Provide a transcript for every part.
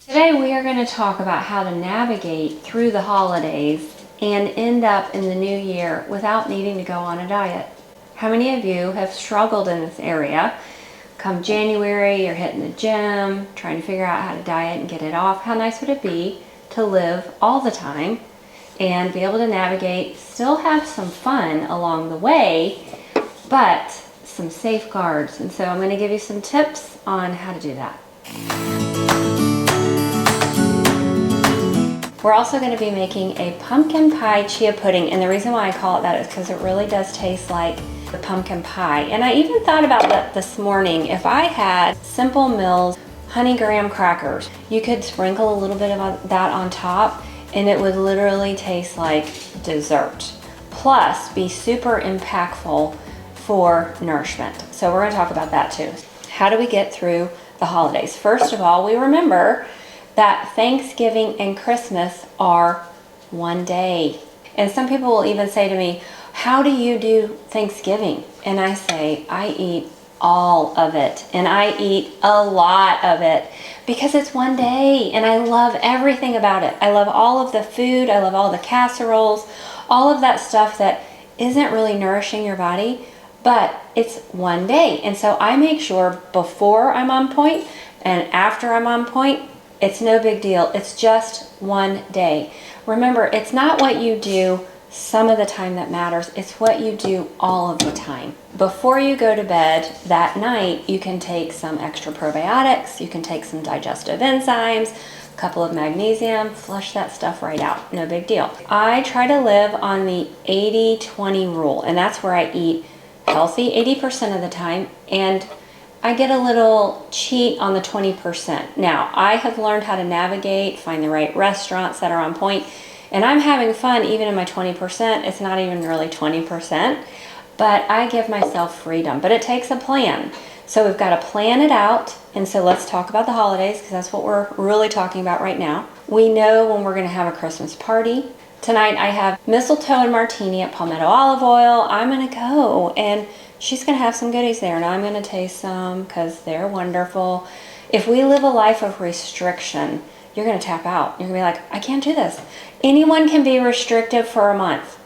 Today we are going to talk about how to navigate through the holidays and end up in the new year without needing to go on a diet. How many of you have struggled in this area? Come January, you're hitting the gym, trying to figure out how to diet and get it off. How nice would it be to live all the time and be able to navigate, still have some fun along the way, but some safeguards. And so I'm going to give you some tips on how to do that. We're also going to be making a pumpkin pie chia pudding, and the reason why I call it that is because it really does taste like the pumpkin pie. And I even thought about that this morning. If I had Simple Mills honey graham crackers, you could sprinkle a little bit of that on top and it would literally taste like dessert. Plus be super impactful for nourishment. So we're going to talk about that too. How do we get through the holidays? First of all, we remember that Thanksgiving and Christmas are one day. And some people will even say to me, how do you do Thanksgiving? And I say, I eat all of it, and I eat a lot of it because it's one day and I love everything about it. I love all of the food, I love all the casseroles, all of that stuff that isn't really nourishing your body, but it's one day. And so I make sure before I'm on point and after I'm on point, it's no big deal. It's just one day. Remember, it's not what you do some of the time that matters. It's what you do all of the time. Before you go to bed that night, you can take some extra probiotics, you can take some digestive enzymes, a couple of magnesium, flush that stuff right out. No big deal. I try to live on the 80-20 rule, and that's where I eat healthy 80% of the time, and I get a little cheat on the 20%. Now, I have learned how to navigate, find the right restaurants that are on point, and I'm having fun even in my 20%. It's not even really 20%, but I give myself freedom. But it takes a plan. So we've got to plan it out, and so let's talk about the holidays because that's what we're really talking about right now. We know when we're going to have a Christmas party. Tonight I have mistletoe and martini at Palmetto Olive Oil. I'm going to go, and she's going to have some goodies there, and I'm going to taste some because they're wonderful. If we live a life of restriction, you're going to tap out. You're going to be like, I can't do this. Anyone can be restrictive for a month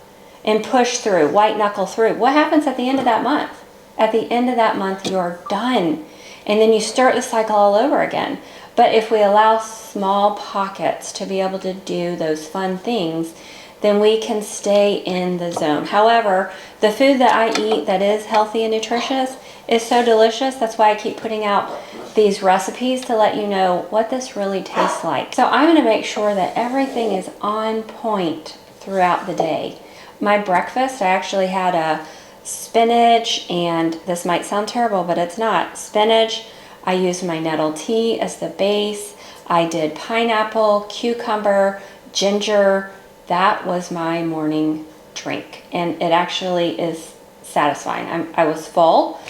and push through, white knuckle through. What happens at the end of that month? At the end of that month, you're done. And then you start the cycle all over again. But if we allow small pockets to be able to do those fun things, then we can stay in the zone. However, the food that I eat that is healthy and nutritious is so delicious. That's why I keep putting out these recipes to let you know what this really tastes like. So I'm gonna make sure that everything is on point throughout the day. My breakfast, I actually had a spinach, and this might sound terrible, but it's not. Spinach, I used my nettle tea as the base. I did pineapple, cucumber, ginger. That was my morning drink, and it actually is satisfying. I was full,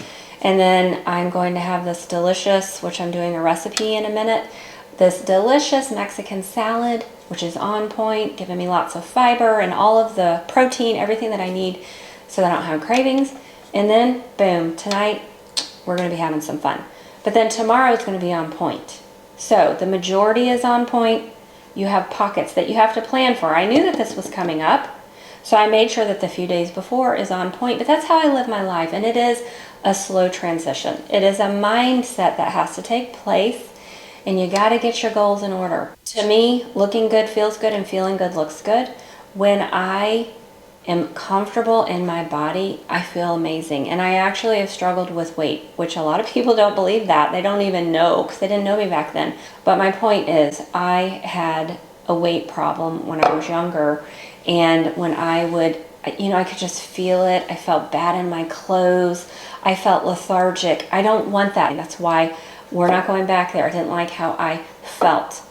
and then I'm going to have this delicious, which I'm doing a recipe in a minute, this delicious Mexican salad, which is on point, giving me lots of fiber and all of the protein, everything that I need so that I don't have cravings. And then, boom, tonight we're going to be having some fun. But then tomorrow is going to be on point. So the majority is on point. You have pockets that you have to plan for. I knew that this was coming up, so I made sure that the few days before is on point, but that's how I live my life, and it is a slow transition. It is a mindset that has to take place, and you got to get your goals in order. To me, looking good feels good and feeling good looks good. When I am comfortable in my body, I feel amazing. And I actually have struggled with weight, which a lot of people don't believe that. They don't even know because they didn't know me back then. But my point is, I had a weight problem when I was younger. And when I would, I could just feel it. I felt bad in my clothes. I felt lethargic. I don't want that. That's why we're not going back there. I didn't like how I felt.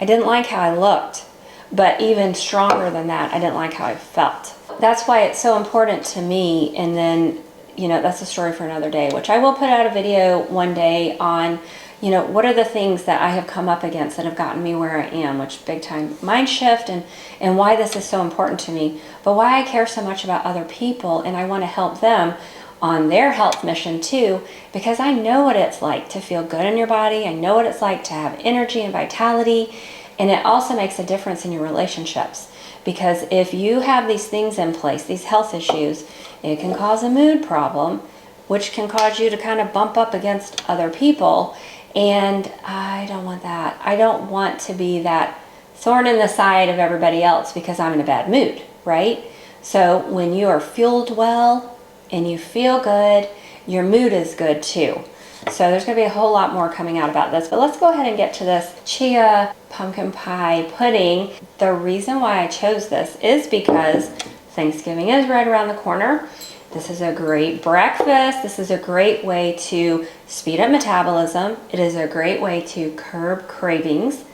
I didn't like how I looked. But even stronger than that, I didn't like how I felt. That's why it's so important to me. And then, that's a story for another day, which I will put out a video one day on, what are the things that I have come up against that have gotten me where I am, which big time mind shift, and why this is so important to me, but why I care so much about other people and I want to help them on their health mission too, because I know what it's like to feel good in your body. I know what it's like to have energy and vitality. And it also makes a difference in your relationships, because if you have these things in place, these health issues, it can cause a mood problem, which can cause you to kind of bump up against other people. And I don't want that. I don't want to be that thorn in the side of everybody else because I'm in a bad mood, right? So when you are fueled well and you feel good, your mood is good too. So there's going to be a whole lot more coming out about this, but let's go ahead and get to this chia pumpkin pie pudding. The reason why I chose this is because Thanksgiving is right around the corner. This is a great breakfast. This is a great way to speed up metabolism. It is a great way to curb cravings.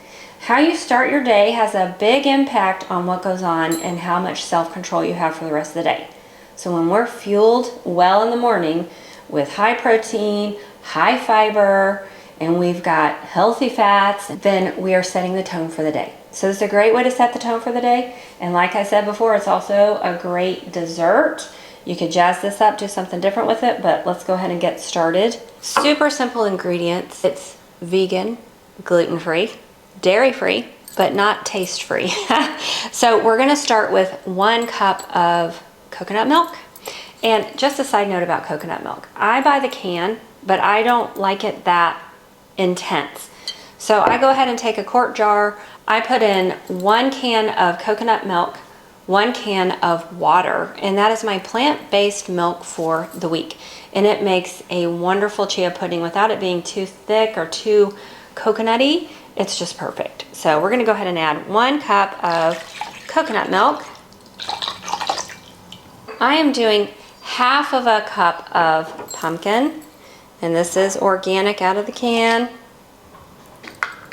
How you start your day has a big impact on what goes on and how much self-control you have for the rest of the day. So when we're fueled well in the morning with high protein, high fiber, and we've got healthy fats, then we are setting the tone for the day. So this is a great way to set the tone for the day. And like I said before, it's also a great dessert. You could jazz this up, do something different with it, but let's go ahead and get started. Super simple ingredients. It's vegan, gluten-free, dairy-free, but not taste-free. So we're gonna start with 1 cup of coconut milk. And just a side note about coconut milk. I buy the can, but I don't like it that intense. So I go ahead and take a quart jar. I put in 1 can of coconut milk, 1 can of water, and that is my plant-based milk for the week. And it makes a wonderful chia pudding without it being too thick or too coconutty. It's just perfect. So we're gonna go ahead and add 1 cup of coconut milk. I am doing half of a cup of pumpkin, and this is organic out of the can.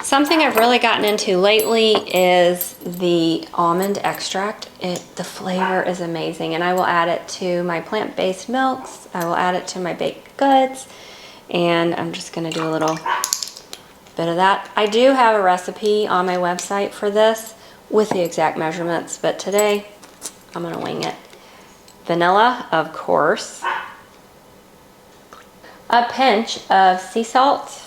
Something I've really gotten into lately is the almond extract. The flavor is amazing, and I will add it to my plant-based milks. I will add it to my baked goods, and I'm just gonna do a little bit of that. I do have a recipe on my website for this with the exact measurements, but today I'm gonna wing it. Vanilla, of course. A pinch of sea salt.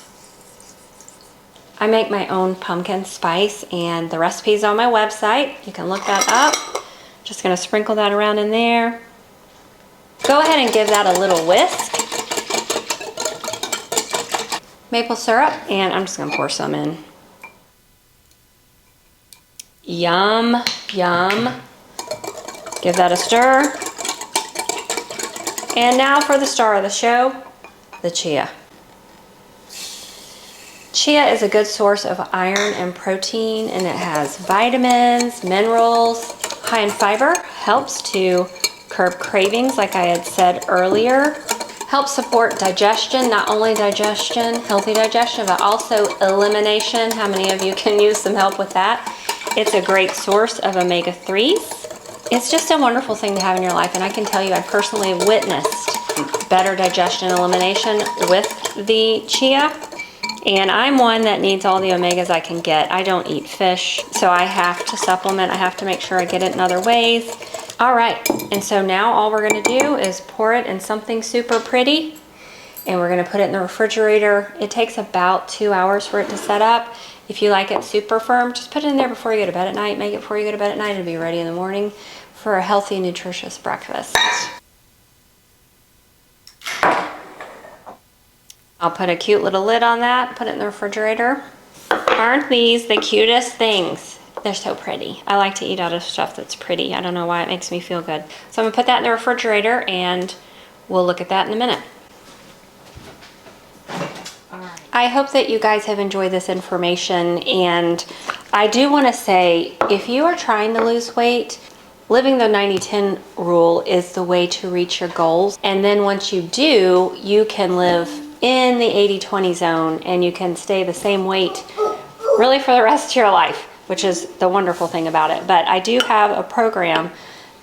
I make my own pumpkin spice, and the recipe's on my website. You can look that up. Just gonna sprinkle that around in there. Go ahead and give that a little whisk. Maple syrup, and I'm just gonna pour some in. Yum, yum. Give that a stir. And now for the star of the show, the chia. Chia is a good source of iron and protein, and it has vitamins, minerals, high in fiber, helps to curb cravings like I had said earlier, helps support digestion, not only digestion, healthy digestion, but also elimination. How many of you can use some help with that? It's a great source of omega-3s. It's just a wonderful thing to have in your life, and I can tell you I personally witnessed better digestion elimination with the chia. And I'm one that needs all the omegas I can get. I don't eat fish, so I have to supplement. I have to make sure I get it in other ways. All right, and so now all we're gonna do is pour it in something super pretty, and we're gonna put it in the refrigerator. It takes about 2 hours for it to set up. If you like it super firm, just put it in there before you go to bed at night. Make it before you go to bed at night. It'll be ready in the morning for a healthy, nutritious breakfast. I'll put a cute little lid on that, put it in the refrigerator. Aren't these the cutest things? They're so pretty. I like to eat out of stuff that's pretty. I don't know why, it makes me feel good. So I'm gonna put that in the refrigerator, and we'll look at that in a minute. I hope that you guys have enjoyed this information, and I do want to say, if you are trying to lose weight, living the 90-10 rule is the way to reach your goals. And then once you do, you can live in the 80-20 zone, and you can stay the same weight really for the rest of your life, which is the wonderful thing about it. But I do have a program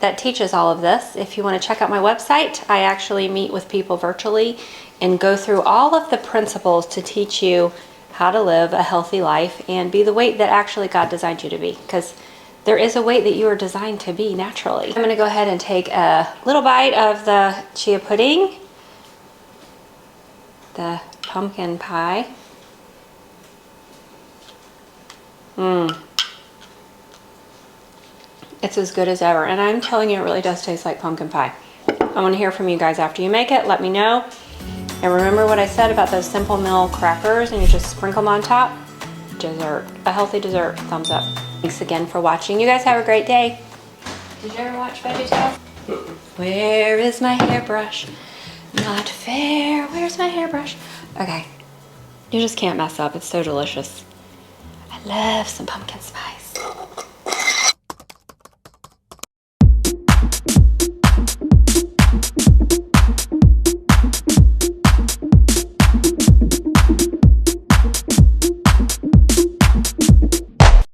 that teaches all of this. If you want to check out my website, I actually meet with people virtually and go through all of the principles to teach you how to live a healthy life and be the weight that actually God designed you to be, because there is a weight that you are designed to be naturally. I'm going to go ahead and take a little bite of the chia pudding. the pumpkin pie. It's as good as ever. And I'm telling you, it really does taste like pumpkin pie. I want to hear from you guys after you make it. Let me know. And remember what I said about those Simple Mill crackers, and you just sprinkle them on top. Dessert. A healthy dessert. Thumbs up. Thanks again for watching. You guys have a great day. Did you ever watch VeggieTales? Where is my hairbrush? Not fair. Where's my hairbrush? Okay. You just can't mess up. It's so delicious. I love some pumpkin spice.